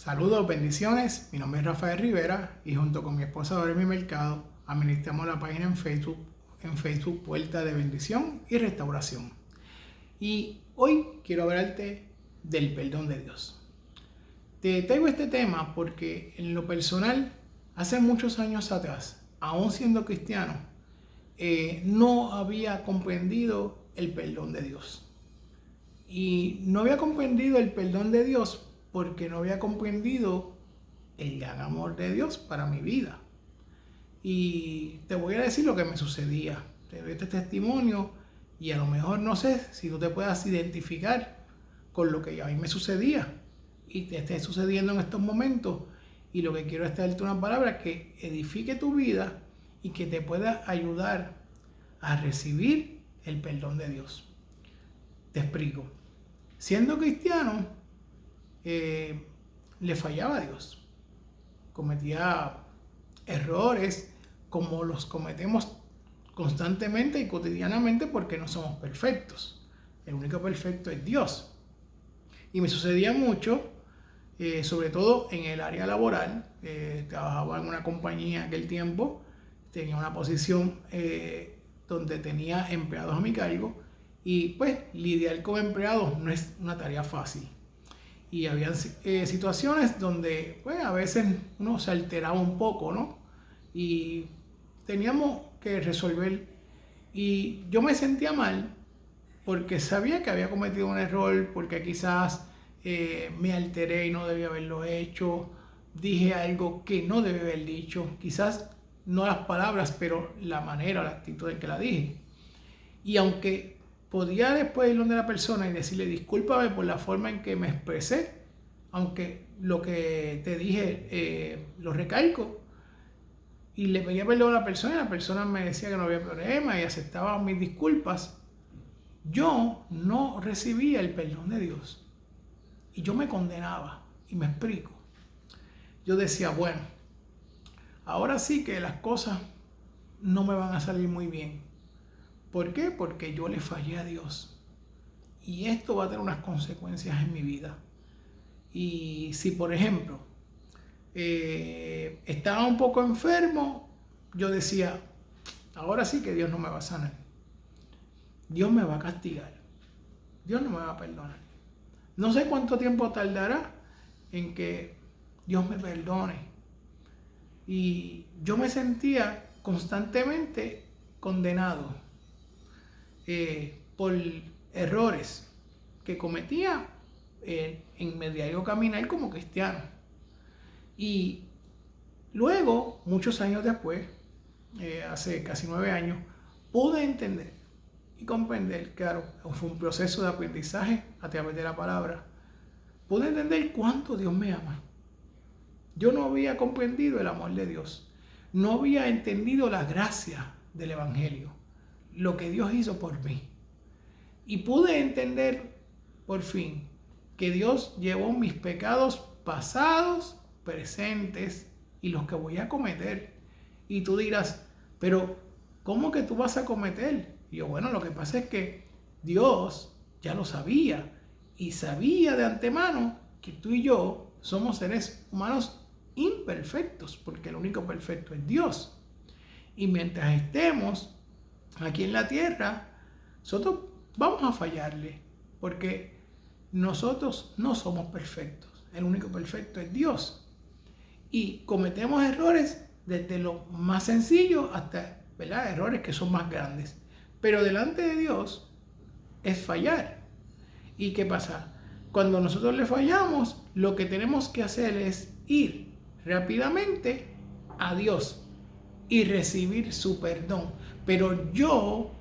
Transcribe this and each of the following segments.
Saludos, bendiciones. Mi nombre es Rafael Rivera y junto con mi esposa Doremi Mercado administramos la página en Facebook Puerta de Bendición y Restauración. Y hoy quiero hablarte del perdón de Dios. Te traigo este tema porque en lo personal, hace muchos años atrás, aún siendo cristiano, no había comprendido el perdón de Dios. Y no había comprendido el perdón de Dios porque no había comprendido el gran amor de Dios para mi vida. Y te voy a decir lo que me sucedía. Te doy este testimonio y a lo mejor no sé si tú te puedas identificar con lo que a mí me sucedía y te esté sucediendo en estos momentos. Y lo que quiero es darte una palabra que edifique tu vida y que te pueda ayudar a recibir el perdón de Dios. Te explico. Siendo cristiano, le fallaba a Dios. Cometía errores como los cometemos constantemente y cotidianamente porque no somos perfectos. El único perfecto es Dios. Y me sucedía mucho, sobre todo en el área laboral. Trabajaba en una compañía en aquel tiempo, tenía una posición donde tenía empleados a mi cargo y pues lidiar con empleados no es una tarea fácil. Y había situaciones donde pues a veces uno se alteraba un poco, ¿no? Y teníamos que resolver. Y yo me sentía mal porque sabía que había cometido un error, porque quizás me alteré y no debía haberlo hecho. Dije algo que no debía haber dicho. Quizás no las palabras, pero la manera, la actitud en que la dije. Y aunque podía después ir donde la persona y decirle discúlpame por la forma en que me expresé, aunque lo que te dije lo recalco, y le pedía perdón a la persona me decía que no había problema y aceptaba mis disculpas, yo no recibía el perdón de Dios. Y yo me condenaba, y me explico. Yo decía, bueno, ahora sí que las cosas no me van a salir muy bien. ¿Por qué? Porque yo le fallé a Dios. Y esto va a tener unas consecuencias en mi vida. Y si, por ejemplo, estaba un poco enfermo, yo decía, ahora sí que Dios no me va a sanar. Dios me va a castigar. Dios no me va a perdonar. No sé cuánto tiempo tardará en que Dios me perdone. Y yo me sentía constantemente condenado por errores que cometía en mi diario caminar como cristiano. Y luego, muchos años después, hace casi 9 años, pude entender y comprender, claro, fue un proceso de aprendizaje a través de la palabra, pude entender cuánto Dios me ama. Yo no había comprendido el amor de Dios, no había entendido la gracia del Evangelio, lo que Dios hizo por mí. Y pude entender por fin que Dios llevó mis pecados pasados, presentes y los que voy a cometer. Y tú dirás, pero ¿cómo que tú vas a cometer? Y yo, bueno, lo que pasa es que Dios ya lo sabía y sabía de antemano que tú y yo somos seres humanos imperfectos, porque el único perfecto es Dios. Y mientras estemos aquí en la tierra, nosotros vamos a fallarle, porque nosotros no somos perfectos. El único perfecto es Dios. Y cometemos errores desde lo más sencillo hasta, ¿verdad?, errores que son más grandes. Pero delante de Dios es fallar. ¿Y qué pasa? Cuando nosotros le fallamos, lo que tenemos que hacer es ir rápidamente a Dios y recibir su perdón. Pero yo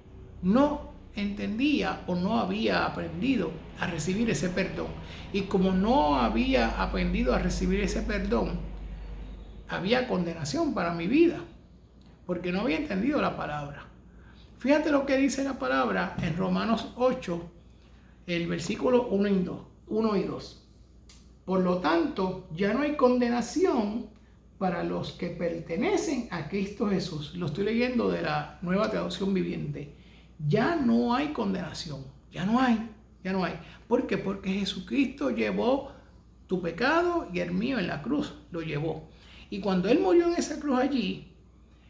no entendía o no había aprendido a recibir ese perdón. Y como no había aprendido a recibir ese perdón, había condenación para mi vida, porque no había entendido la palabra. Fíjate lo que dice la palabra en Romanos 8, el versículo 1 y 2. Por lo tanto, ya no hay condenación para los que pertenecen a Cristo Jesús. Lo estoy leyendo de la Nueva Traducción Viviente. Ya no hay condenación. Ya no hay. ¿Por qué? Porque Jesucristo llevó tu pecado y el mío en la cruz, lo llevó. Y cuando Él murió en esa cruz allí,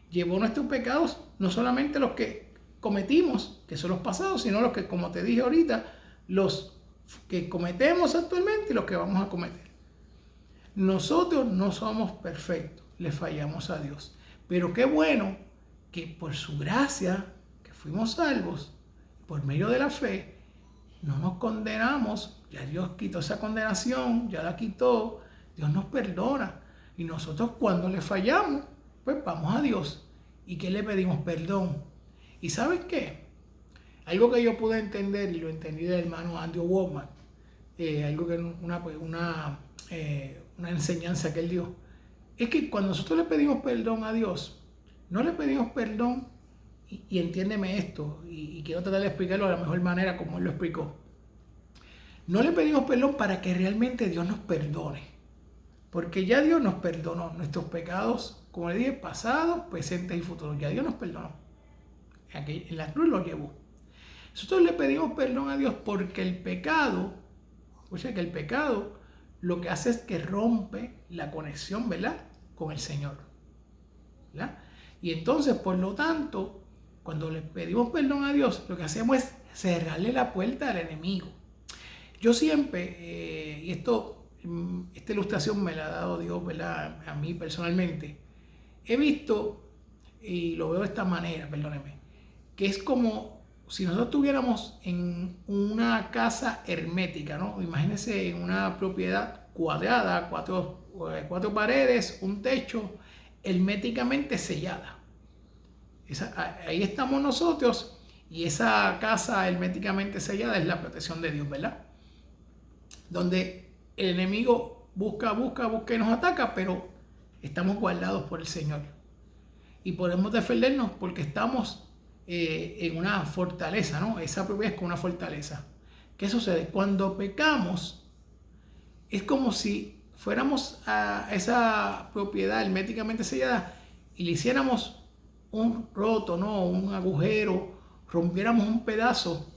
llevó nuestros pecados, no solamente los que cometimos, que son los pasados, sino los que, como te dije ahorita, los que cometemos actualmente y los que vamos a cometer. Nosotros no somos perfectos, le fallamos a Dios. Pero qué bueno que por su gracia, que fuimos salvos, por medio de la fe, no nos condenamos. Ya Dios quitó esa condenación, ya la quitó. Dios nos perdona. Y nosotros cuando le fallamos, pues vamos a Dios. ¿Y qué le pedimos? Perdón. ¿Y sabes qué? Algo que yo pude entender, y lo entendí del hermano Andrew Wommack, algo que una enseñanza que él dio, es que cuando nosotros le pedimos perdón a Dios, no le pedimos perdón, y entiéndeme esto, y quiero tratar de explicarlo de la mejor manera como él lo explicó. No le pedimos perdón para que realmente Dios nos perdone, porque ya Dios nos perdonó nuestros pecados, como le dije, pasados, presentes y futuros. Ya Dios nos perdonó. En la cruz lo llevó. Nosotros le pedimos perdón a Dios porque el pecado, o sea que el pecado lo que hace es que rompe la conexión, ¿verdad?, con el Señor, ¿verdad? Y entonces, por lo tanto, cuando le pedimos perdón a Dios, lo que hacemos es cerrarle la puerta al enemigo. Yo siempre, y esta ilustración me la ha dado Dios, ¿verdad?, a mí personalmente, he visto, y lo veo de esta manera, perdóneme, que es como si nosotros estuviéramos en una casa hermética, ¿no? Imagínense en una propiedad cuadrada, cuatro paredes, un techo, herméticamente sellada. Ahí estamos nosotros, y esa casa herméticamente sellada es la protección de Dios, ¿verdad? Donde el enemigo busca y nos ataca, pero estamos guardados por el Señor. Y podemos defendernos porque estamos en una fortaleza, ¿no? Esa propiedad es como una fortaleza. ¿Qué sucede? Cuando pecamos, es como si fuéramos a esa propiedad herméticamente sellada y le hiciéramos un roto, ¿no?, un agujero, rompiéramos un pedazo.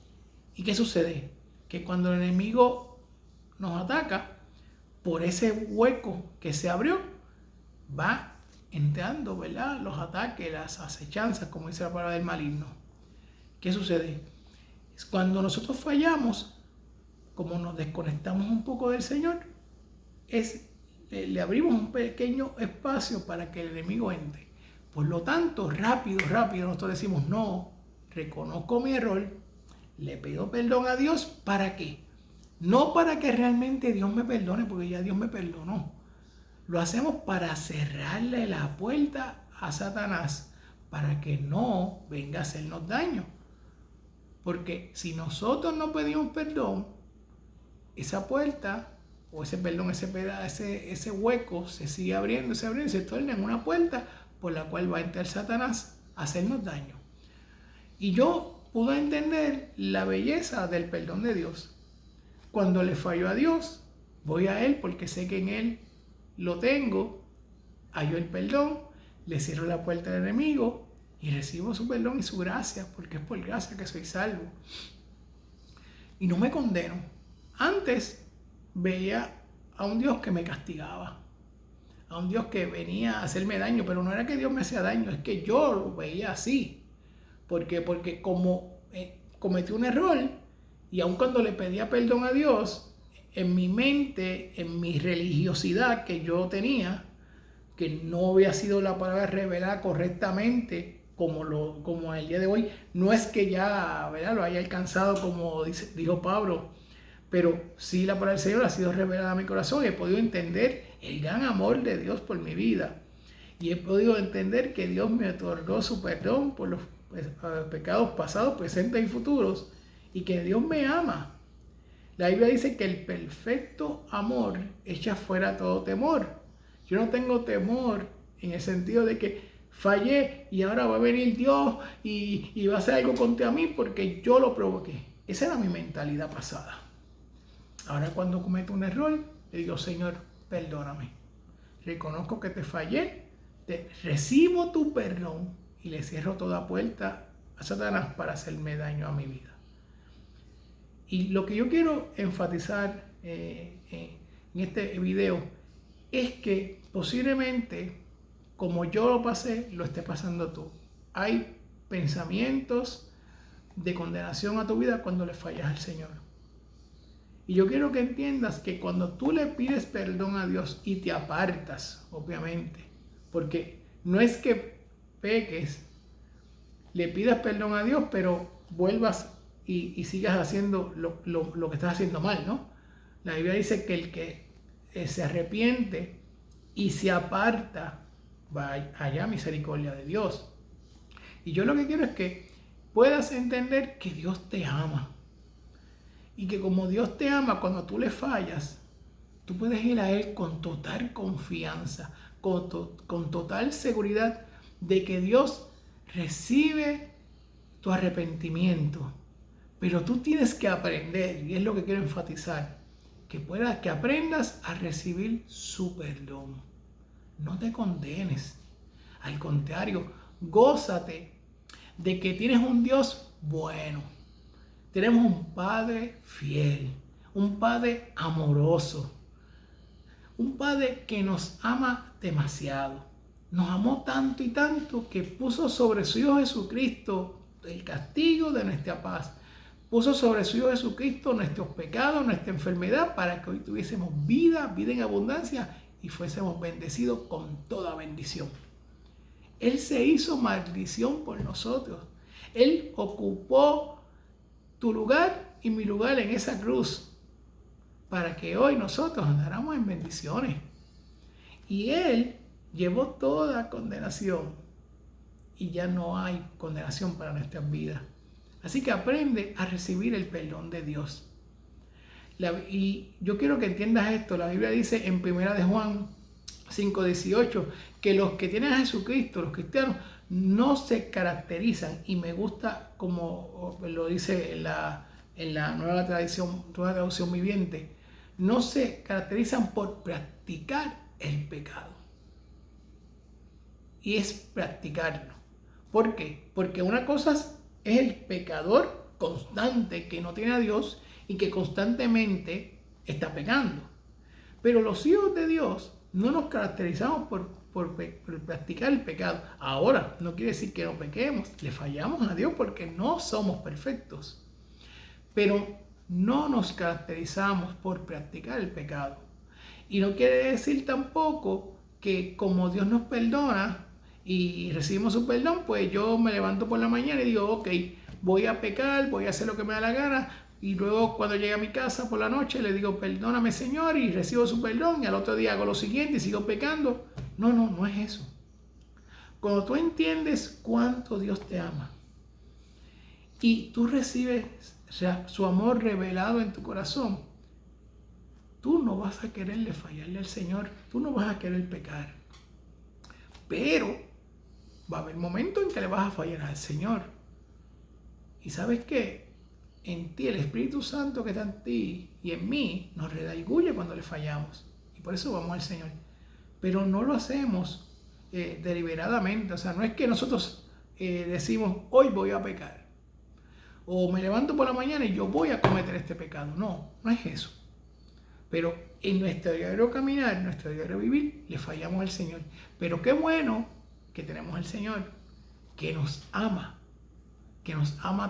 ¿Y qué sucede? Que cuando el enemigo nos ataca, por ese hueco que se abrió, va entrando, ¿verdad?, los ataques, las acechanzas, como dice la palabra del maligno. ¿Qué sucede? Es cuando nosotros fallamos, como nos desconectamos un poco del Señor, le abrimos un pequeño espacio para que el enemigo entre. Por lo tanto, rápido, nosotros decimos, no, reconozco mi error, le pido perdón a Dios. ¿Para qué? No para que realmente Dios me perdone, porque ya Dios me perdonó. Lo hacemos para cerrarle la puerta a Satanás, para que no venga a hacernos daño. Porque si nosotros no pedimos perdón, esa puerta, o ese hueco se sigue abriendo, se torna en una puerta por la cual va a entrar Satanás a hacernos daño. Y yo pude entender la belleza del perdón de Dios. Cuando le fallo a Dios, voy a Él porque sé que en Él lo tengo, hallo el perdón, le cierro la puerta al enemigo y recibo su perdón y su gracia, porque es por gracia que soy salvo. Y no me condeno. Antes veía a un Dios que me castigaba, a un Dios que venía a hacerme daño, pero no era que Dios me hacía daño, es que yo lo veía así. Porque como cometí un error, y aun cuando le pedía perdón a Dios, en mi mente, en mi religiosidad que yo tenía, que no había sido la palabra revelada correctamente como el día de hoy, no es que ya, ¿verdad?, lo haya alcanzado como dijo Pablo, pero sí la palabra del Señor ha sido revelada a mi corazón y he podido entender el gran amor de Dios por mi vida. Y he podido entender que Dios me otorgó su perdón por los pecados pasados, presentes y futuros, y que Dios me ama. La Biblia dice que el perfecto amor echa fuera todo temor. Yo no tengo temor en el sentido de que fallé y ahora va a venir Dios y va a hacer algo contra mí porque yo lo provoqué. Esa era mi mentalidad pasada. Ahora cuando cometo un error, le digo, Señor, perdóname. Reconozco que te fallé, recibo tu perdón y le cierro toda puerta a Satanás para hacerme daño a mi vida. Y lo que yo quiero enfatizar en este video es que posiblemente, como yo lo pasé, lo estés pasando tú. Hay pensamientos de condenación a tu vida cuando le fallas al Señor. Y yo quiero que entiendas que cuando tú le pides perdón a Dios y te apartas, obviamente, porque no es que peques, le pidas perdón a Dios, pero vuelvas y sigas haciendo lo que estás haciendo mal, ¿no? La Biblia dice que el que se arrepiente y se aparta, va allá misericordia de Dios. Y yo lo que quiero es que puedas entender que Dios te ama. Y que como Dios te ama, cuando tú le fallas, tú puedes ir a Él con total confianza, con total seguridad de que Dios recibe tu arrepentimiento. Pero tú tienes que aprender, y es lo que quiero enfatizar, que aprendas a recibir su perdón. No te condenes. Al contrario, gózate de que tienes un Dios bueno. Tenemos un Padre fiel, un Padre amoroso, un Padre que nos ama demasiado. Nos amó tanto y tanto que puso sobre su Hijo Jesucristo el castigo de nuestra paz. Puso sobre su Hijo Jesucristo nuestros pecados, nuestra enfermedad, para que hoy tuviésemos vida en abundancia y fuésemos bendecidos con toda bendición. Él se hizo maldición por nosotros. Él ocupó tu lugar y mi lugar en esa cruz para que hoy nosotros andáramos en bendiciones. Y Él llevó toda condenación y ya no hay condenación para nuestras vidas. Así que aprende a recibir el perdón de Dios. Y yo quiero que entiendas esto. La Biblia dice en 1 de Juan 5:18 que los que tienen a Jesucristo, los cristianos, no se caracterizan, y me gusta como lo dice en la nueva traducción viviente, no se caracterizan por practicar el pecado. Y es practicarlo. ¿Por qué? Porque una cosa es el pecador constante que no tiene a Dios y que constantemente está pecando. Pero los hijos de Dios no nos caracterizamos por practicar el pecado. Ahora, no quiere decir que no pequemos, le fallamos a Dios porque no somos perfectos. Pero no nos caracterizamos por practicar el pecado. Y no quiere decir tampoco que como Dios nos perdona y recibimos su perdón, pues yo me levanto por la mañana y digo, ok, voy a pecar, voy a hacer lo que me da la gana, y luego cuando llegue a mi casa por la noche le digo, perdóname Señor, y recibo su perdón, y al otro día hago lo siguiente y sigo pecando. No es eso. Cuando tú entiendes cuánto Dios te ama y tú recibes su amor revelado en tu corazón, tú no vas a quererle fallarle al Señor, tú no vas a querer pecar. Pero va a haber momentos en que le vas a fallar al Señor. ¿Y sabes qué? En ti, el Espíritu Santo que está en ti y en mí, nos redarguye cuando le fallamos. Y por eso vamos al Señor. Pero no lo hacemos deliberadamente. O sea, no es que nosotros decimos, hoy voy a pecar. O me levanto por la mañana y yo voy a cometer este pecado. No es eso. Pero en nuestro diario caminar, en nuestro diario vivir, le fallamos al Señor. Pero qué bueno que tenemos al Señor, que nos ama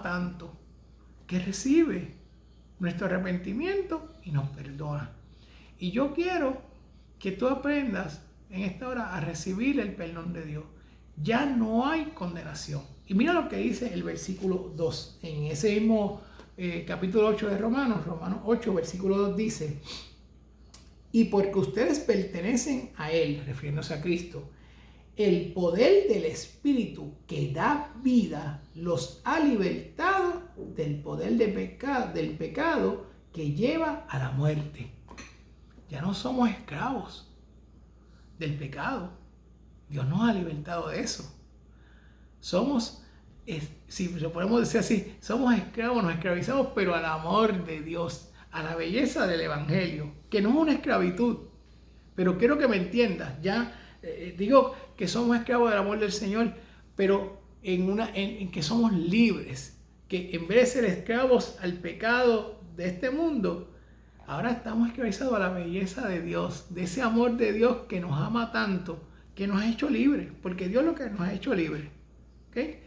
tanto, que recibe nuestro arrepentimiento y nos perdona. Y yo quiero que tú aprendas en esta hora a recibir el perdón de Dios. Ya no hay condenación. Y mira lo que dice el versículo 2. En ese mismo capítulo 8 de Romanos 8, versículo 2 dice, y porque ustedes pertenecen a Él, refiriéndose a Cristo, el poder del Espíritu que da vida los ha libertado del poder del pecado que lleva a la muerte. Ya no somos esclavos del pecado. Dios nos ha libertado de eso. Somos, si lo podemos decir así, somos esclavos, nos esclavizamos, pero al amor de Dios, a la belleza del Evangelio, que no es una esclavitud. Pero quiero que me entiendas, ya digo que somos esclavos del amor del Señor, pero en que somos libres, que en vez de ser esclavos al pecado de este mundo, Ahora estamos esclavizados a la belleza de Dios, de ese amor de Dios que nos ama tanto, que nos ha hecho libres, porque Dios lo que nos ha hecho libres. ¿Okay?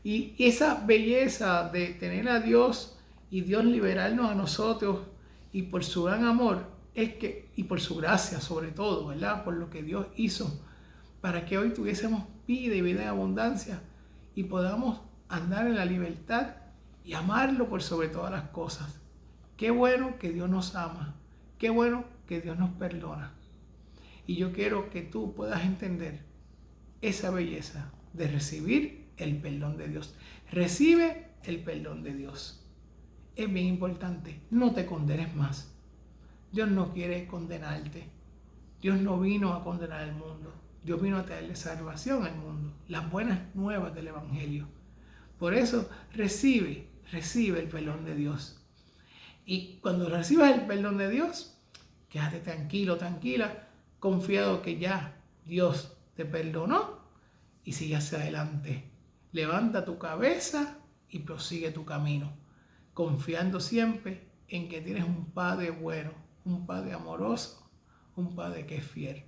Y esa belleza de tener a Dios y Dios liberarnos a nosotros y por su gran amor, y por su gracia sobre todo, ¿verdad? Por lo que Dios hizo, para que hoy tuviésemos vida y vida en abundancia y podamos andar en la libertad y amarlo por sobre todas las cosas. Qué bueno que Dios nos ama, qué bueno que Dios nos perdona. Y yo quiero que tú puedas entender esa belleza de recibir el perdón de Dios. Recibe el perdón de Dios. Es bien importante, no te condenes más. Dios no quiere condenarte. Dios no vino a condenar al mundo. Dios vino a traerle salvación al mundo, las buenas nuevas del Evangelio. Por eso recibe el perdón de Dios. Y cuando recibas el perdón de Dios, quédate tranquilo, tranquila, confiado que ya Dios te perdonó y sigue hacia adelante. Levanta tu cabeza y prosigue tu camino, confiando siempre en que tienes un Padre bueno, un Padre amoroso, un Padre que es fiel.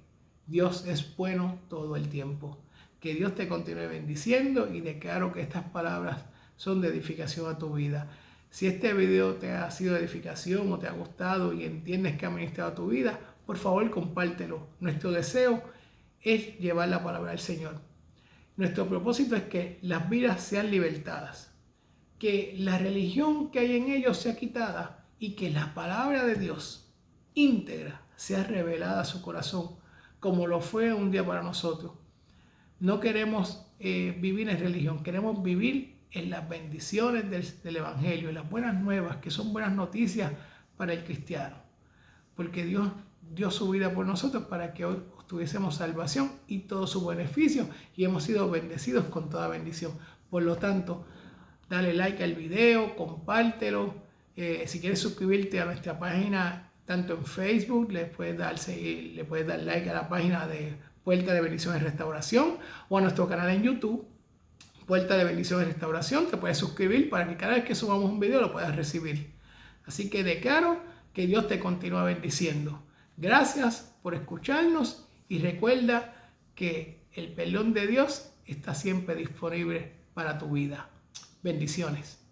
Dios es bueno todo el tiempo. Que Dios te continúe bendiciendo y declaro que estas palabras son de edificación a tu vida. Si este video te ha sido de edificación o te ha gustado y entiendes que ha ministrado a tu vida, por favor compártelo. Nuestro deseo es llevar la palabra del Señor. Nuestro propósito es que las vidas sean libertadas, que la religión que hay en ellos sea quitada y que la palabra de Dios íntegra sea revelada a su corazón, como lo fue un día para nosotros. No queremos vivir en religión, queremos vivir en las bendiciones del Evangelio, en las buenas nuevas, que son buenas noticias para el cristiano. Porque Dios dio su vida por nosotros para que hoy tuviésemos salvación y todo su beneficio y hemos sido bendecidos con toda bendición. Por lo tanto, dale like al video, compártelo. Si quieres suscribirte a nuestra página, tanto en Facebook, le puedes dar like a la página de Puerta de Bendición y Restauración o a nuestro canal en YouTube, Puerta de Bendición y Restauración. Te puedes suscribir para que cada vez que subamos un video lo puedas recibir. Así que declaro que Dios te continúa bendiciendo. Gracias por escucharnos y recuerda que el perdón de Dios está siempre disponible para tu vida. Bendiciones.